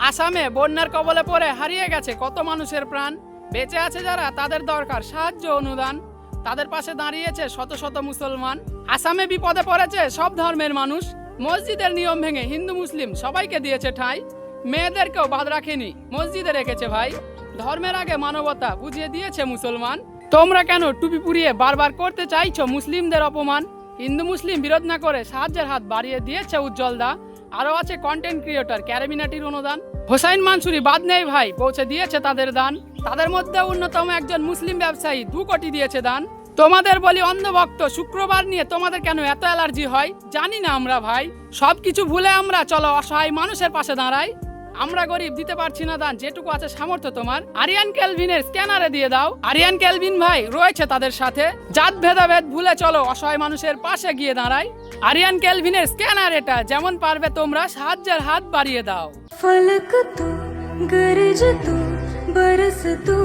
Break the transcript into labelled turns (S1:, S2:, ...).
S1: আসামে বন্যার কবলে পড়ে হারিয়ে গেছে কত মানুষের প্রাণ। বেঁচে আছে যারা, তাদের দরকার সাহায্য অনুদান। তাদের পাশে দাঁড়িয়েছে শত শত মুসলমান। আসামে বিপদে পড়েছে সব ধর্মের মানুষ। মসজিদের নিয়ম ভেঙে হিন্দু মুসলিম সবাইকে দিয়েছে ঠাঁই। মেয়েদেরকেও বাদ রাখেনি, মসজিদে রেখেছে ভাই। ধর্মের আগে মানবতা বুঝিয়ে দিয়েছে মুসলমান। তোমরা কেন টুপি পুড়িয়ে বারবার করতে চাইছো মুসলিমদের অপমান? হিন্দু মুসলিম বিরোধ না করে সাহায্যের হাত বাড়িয়ে দিয়েছে উজ্জ্বল দা। আরো আছে কন্টেন্ট ক্রিয়েটর ক্যারাবিনাটির অনুদান। হোসাইন মানসুরি বাদ নেই ভাই, পৌঁছে দিয়েছে তাদের দান। তাদের মধ্যে অন্যতম একজন মুসলিম ব্যবসায়ী 2 কোটি দিয়েছে দান। তোমাদের বলি অন্ধভক্ত, শুক্রবার নিয়ে তোমাদের কেন এত অ্যালার্জি হয় জানি না আমরা ভাই। সবকিছু ভুলে আমরা চলো অসহায় মানুষের পাশে দাঁড়াই। আমরা গরিব, দিতে পারছি না দান, যেটুকু আছে সামর্থ্য তোমার আরিয়ান কেলভিনের স্ক্যানারে দিয়ে দাও। আরিয়ান কেলভিন ভাই রয়েছে তাদের সাথে। জাত ভেদাভেদ ভুলে চলো অসহায় মানুষের পাশে গিয়ে দাঁড়াই। আরিয়ান কেলভিনের স্ক্যানার এটা, যেমন পারবে তোমরা সাহায্যের হাত বাড়িয়ে দাও।
S2: फलक तू गरज तू बरस तू